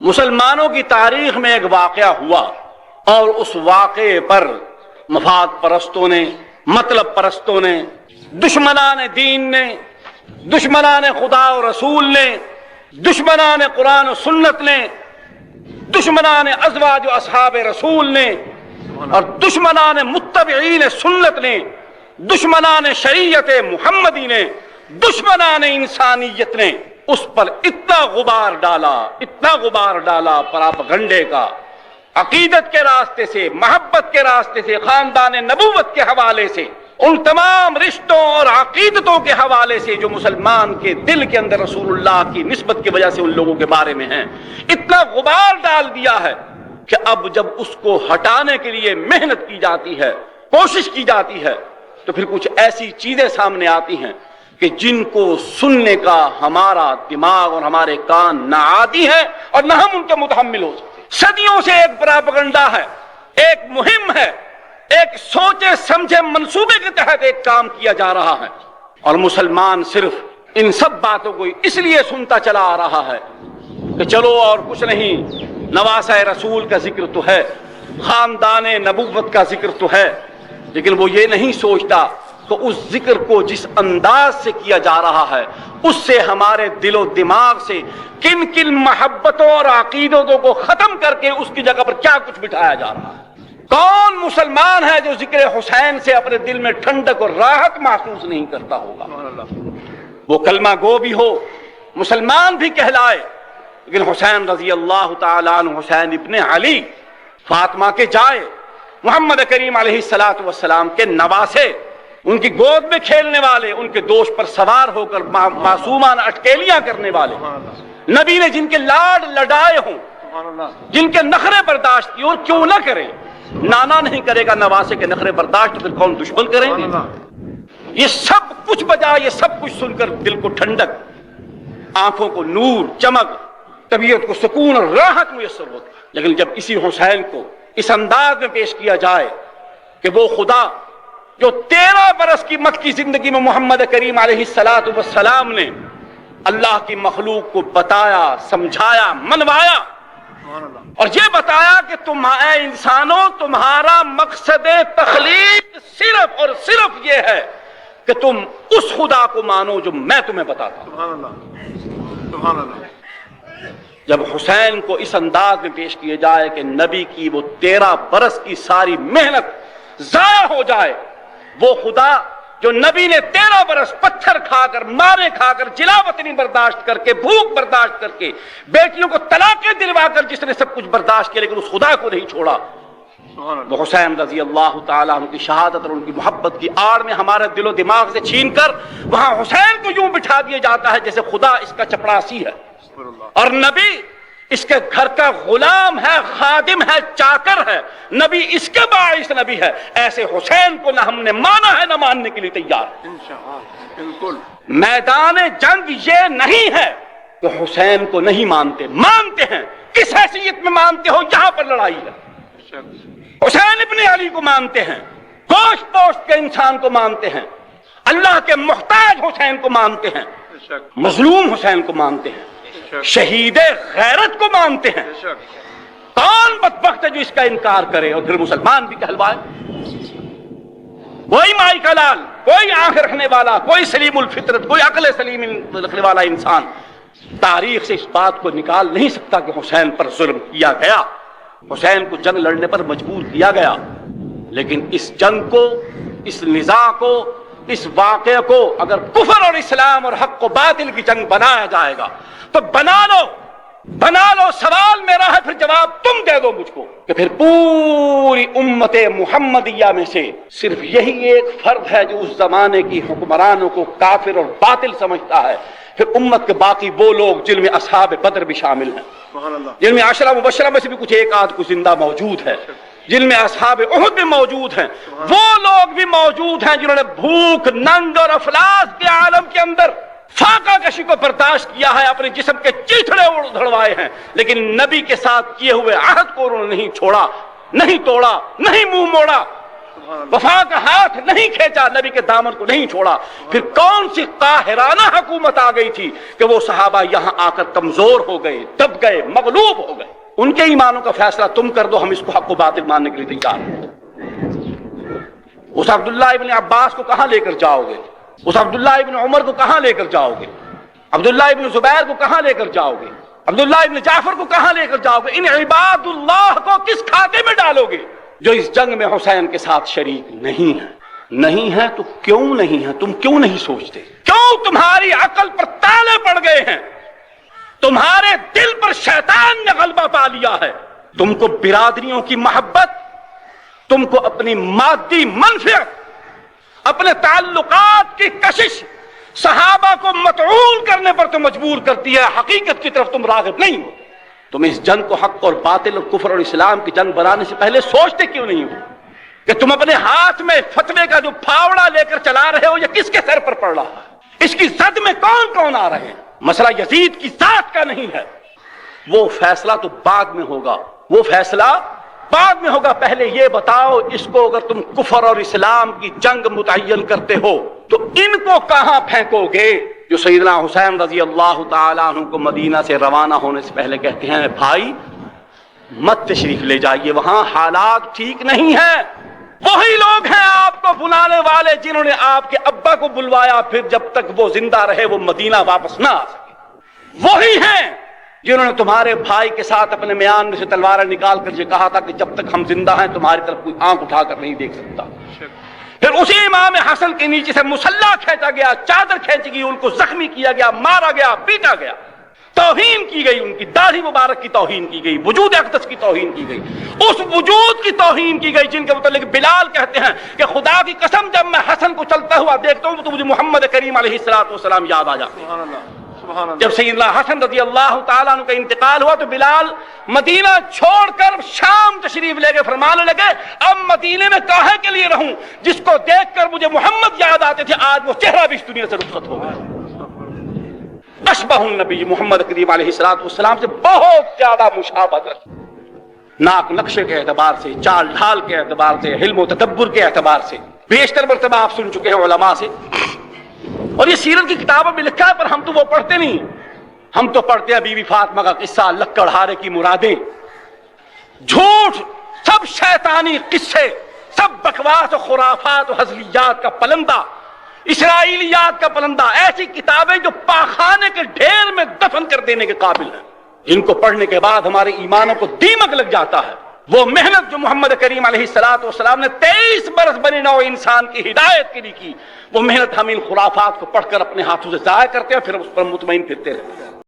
مسلمانوں کی تاریخ میں ایک واقعہ ہوا اور اس واقعے پر مفاد پرستوں نے، مطلب پرستوں نے، دشمنان دین نے، دشمنان خدا و رسول نے، دشمنان قرآن و سنت نے، دشمنان ازواج و اصحاب رسول نے اور دشمنان متبعین سنت نے، دشمنان شریعت محمدی نے، دشمنان انسانیت نے اس پر اتنا غبار ڈالا پراپگنڈے کا، عقیدت کے راستے سے، محبت کے راستے سے، خاندان نبوت کے حوالے سے، ان تمام رشتوں اور عقیدتوں کے حوالے سے جو مسلمان کے دل کے اندر رسول اللہ کی نسبت کی وجہ سے ان لوگوں کے بارے میں ہیں، اتنا غبار ڈال دیا ہے کہ اب جب اس کو ہٹانے کے لیے محنت کی جاتی ہے، کوشش کی جاتی ہے، تو پھر کچھ ایسی چیزیں سامنے آتی ہیں کہ جن کو سننے کا ہمارا دماغ اور ہمارے کان نہ عادی ہے اور نہ ہم ان کے متحمل ہو سکتے۔ صدیوں سے ایک پراپگنڈا ہے، ایک مہم ہے، ایک سوچے سمجھے منصوبے کے تحت ایک کام کیا جا رہا ہے، اور مسلمان صرف ان سب باتوں کو اس لیے سنتا چلا آ رہا ہے کہ چلو اور کچھ نہیں، نواسہ رسول کا ذکر تو ہے، خاندان نبوت کا ذکر تو ہے، لیکن وہ یہ نہیں سوچتا کہ اس ذکر کو جس انداز سے کیا جا رہا ہے اس سے ہمارے دل و دماغ سے کن کن محبتوں اور عقیدتوں کو ختم کر کے اس کی جگہ پر کیا کچھ بٹھایا جا رہا ہے۔ کون مسلمان ہے جو ذکر حسین سے اپنے دل میں ٹھنڈک اور راحت محسوس نہیں کرتا ہوگا؟ وہ کلمہ گو بھی ہو، مسلمان بھی کہلائے، لیکن حسین رضی اللہ تعالیٰ عنہ، حسین ابن علی، فاطمہ کے جائے، محمد کریم علیہ الصلوۃ والسلام کے نواسے، ان کی گود میں کھیلنے والے، ان کے دوش پر سوار ہو کر معصومانہ اٹکیلیاں کرنے والے، نبی نے جن کے لاڈ لڈائے ہوں، جن کے نخرے برداشت کی، اور کیوں نہ کریں؟ نانا نہیں کرے گا نواسے کے نخرے برداشت، تو پھر کون دشمن کریں گے؟ یہ سب کچھ بجا، یہ سب کچھ سن کر دل کو ٹھنڈک، آنکھوں کو نور، چمک، طبیعت کو سکون اور راحت میسر ہوتی ہے۔ لیکن جب اسی حسین کو اس انداز میں پیش کیا جائے کہ وہ خدا جو 13 برس کی مکی زندگی میں محمد کریم علیہ الصلوۃ والسلام نے اللہ کی مخلوق کو بتایا، سمجھایا، منوایا، اور یہ بتایا کہ تم اے انسانوں، تمہارا مقصد تخلیق صرف اور صرف یہ ہے کہ تم اس خدا کو مانو جو میں تمہیں بتاتا ہوں۔ سبحان اللہ۔ جب حسین کو اس انداز میں پیش کیے جائے کہ نبی کی وہ 13 برس کی ساری محنت ضائع ہو جائے، وہ خدا جو نبی نے 13 برس پتھر کھا کر، مارے کھا کر، جلا وطنی برداشت کر کے، بھوک برداشت کر کے، بیٹیوں کو طلاقیں دلوا کر جس نے سب کچھ برداشت کیا، لیکن اس خدا کو نہیں چھوڑا، وہ حسین رضی اللہ تعالیٰ عنہ کی شہادت اور ان کی محبت کی آڑ میں ہمارے دل و دماغ سے چھین کر وہاں حسین کو یوں بٹھا دیا جاتا ہے جیسے خدا اس کا چپڑاسی ہے اور نبی اس کے گھر کا غلام ہے، خادم ہے، چاکر ہے، نبی اس کے باعث نبی ہے۔ ایسے حسین کو نہ ہم نے مانا ہے، نہ ماننے کے لیے تیار ہے۔ بالکل۔ میدان جنگ یہ نہیں ہے کہ حسین کو نہیں مانتے، مانتے ہیں۔ کس حیثیت میں مانتے ہو؟ یہاں پر لڑائی ہے۔ حسین ابن علی کو مانتے ہیں، گوشت پوشت کے انسان کو مانتے ہیں، اللہ کے محتاج حسین کو مانتے ہیں، مظلوم حسین کو مانتے ہیں، شہید غیرت کو مانتے ہیں۔ کون بدبخت ہے جو اس کا انکار کرے اور پھر مسلمان بھی کہلوائے؟ کوئی مائی کا لال، کوئی آنکھ رکھنے والا، کوئی سلیم الفطرت، کوئی عقل سلیم رکھنے والا انسان تاریخ سے اس بات کو نکال نہیں سکتا کہ حسین پر ظلم کیا گیا، حسین کو جنگ لڑنے پر مجبور کیا گیا۔ لیکن اس جنگ کو، اس نزاع کو، اس واقعے کو اگر کفر اور اسلام اور حق و باطل کی جنگ بنایا جائے گا تو بنا لو، سوال میرا ہے، پھر جواب تم دے دو مجھ کو کہ پھر پوری امت محمدیہ میں سے صرف یہی ایک فرد ہے جو اس زمانے کی حکمرانوں کو کافر اور باطل سمجھتا ہے، پھر امت کے باقی وہ لوگ جن میں اصحاب بدر بھی شامل ہیں، جن میں عشرہ مبشرہ میں سے بھی کچھ ایک آدھ کو زندہ موجود ہے، جن میں اصحاب احد بھی موجود ہیں، وہ لوگ بھی موجود ہیں جنہوں نے بھوک، ننگ اور افلاس کے عالم کے اندر فاقہ کشی کو برداشت کیا ہے، اپنے جسم کے چیتھڑے دھڑوائے ہیں، لیکن نبی کے ساتھ کیے ہوئے عہد کو انہوں نے نہیں چھوڑا، نہیں توڑا، نہیں منہ موڑا۔ وفا کا ہاتھ نہیں کھینچا، نبی کے دامن کو نہیں چھوڑا، پھر کون سی قاہرانہ حکومت آ گئی تھی کہ وہ صحابہ یہاں آ کر کمزور ہو گئے، دب گئے، مغلوب ہو گئے؟ ان کے ایمانوں کا فیصلہ تم کر دو، ہم اس کو حق و باطل ماننے کے لیے تیار ہیں۔ اس عبداللہ ابن عباس کو کہاں لے کر جاؤ گے؟ اس عبداللہ ابن عمر کو کہاں لے کر جاؤ گے؟ عبداللہ ابن زبیر کو کہاں لے کر جاؤ گے؟ عبداللہ ابن جعفر کو کہاں لے کر جاؤ گے؟ ان عباد اللہ کو کس کھاتے میں ڈالو گے جو اس جنگ میں حسین کے ساتھ شریک نہیں ہے؟ نہیں ہے تو کیوں نہیں ہے؟ تم کیوں نہیں سوچتے؟ کیوں تمہاری عقل پر تالے پڑ گئے ہیں؟ تمہارے دل پر شیطان نے غلبہ پا لیا ہے۔ تم کو برادریوں کی محبت، تم کو اپنی مادی منفعت، اپنے تعلقات کی کشش صحابہ کو مطعون کرنے پر تو مجبور کرتی ہے، حقیقت کی طرف تم راغب نہیں ہو۔ تم اس جنگ کو حق اور باطل اور کفر اور اسلام کی جنگ بنانے سے پہلے سوچتے کیوں نہیں ہو کہ تم اپنے ہاتھ میں فتوے کا جو پھاوڑا لے کر چلا رہے ہو یہ کس کے سر پر پڑ رہا ہے؟ اس کی زد میں کون کون آ رہے ہیں؟ مسئلہ یزید کی ذات کا نہیں ہے، وہ فیصلہ تو بعد میں ہوگا، وہ فیصلہ بعد میں ہوگا۔ پہلے یہ بتاؤ، اس کو اگر تم کفر اور اسلام کی جنگ متعین کرتے ہو تو ان کو کہاں پھینکو گے جو سیدنا حسین رضی اللہ تعالیٰ عنہ کو مدینہ سے روانہ ہونے سے پہلے کہتے ہیں بھائی مت تشریف لے جائیے، وہاں حالات ٹھیک نہیں ہیں؟ وہی لوگ ہیں آپ کو بلانے والے جنہوں نے آپ کے ابا کو بلوایا، پھر جب تک وہ زندہ رہے وہ مدینہ واپس نہ آ سکے۔ وہی ہیں جنہوں نے تمہارے بھائی کے ساتھ اپنے میان میں سے تلواریں نکال کر یہ کہا تھا کہ جب تک ہم زندہ ہیں تمہاری طرف کوئی آنکھ اٹھا کر نہیں دیکھ سکتا۔ پھر اسی امام حسن کے نیچے سے مسلح کھینچا گیا، چادر کھینچی گئی، ان کو زخمی کیا گیا، مارا گیا، پیٹا گیا، توہین کی گئی، ان کی داڑھی مبارک کی توہین کی گئی، وجود اقدس کی توہین کی گئی، اس وجود کی توہین کی گئی جن کے متعلق بلال کہتے ہیں کہ خدا کی قسم جب میں حسن کو چلتا ہوا دیکھتا ہوں تو مجھے محمد کریم علیہ السلام یاد آ جاتے ہیں۔ جب سیدنا حسن رضی اللہ تعالیٰ عنہ کا انتقال ہوا تو بلال مدینہ چھوڑ کر شام تشریف لے کے فرمانے لگے اب مدینے میں کاہے کے لیے رہوں، جس کو دیکھ کر مجھے محمد یاد آتے تھے آج وہ چہرہ بھی اس دنیا سے رخصت ہو گیا۔ اشبہ النبی محمد کریم علیہ السلام سے بہت زیادہ مشابہت رکھتی، ناک نقشے کے اعتبار سے، چال ڈھال کے اعتبار سے، حلم و تدبر کے اعتبار سے بیشتر مرتبہ آپ سن چکے ہیں علماء سے، اور یہ سیرت کی کتابوں میں لکھا ہے پر ہم تو وہ پڑھتے نہیں، ہم تو پڑھتے ہیں بی بی فاطمہ کا قصہ، لکڑہارے کی مرادیں، جھوٹ، سب شیطانی قصے، سب بکواس و خرافات و ہزلیات کا پلندہ، اسرائیلیات کا پلندہ، ایسی کتابیں جو پاخانے کے ڈھیر میں دفن کر دینے کے قابل ہیں، جن کو پڑھنے کے بعد ہمارے ایمانوں کو دیمک لگ جاتا ہے۔ وہ محنت جو محمد کریم علیہ السلام نے 23 برس بنے نوع انسان کی ہدایت کے لیے کی، وہ محنت ہم ان خرافات کو پڑھ کر اپنے ہاتھوں سے ضائع کرتے ہیں، پھر اس پر مطمئن پھرتے رہتے ہیں۔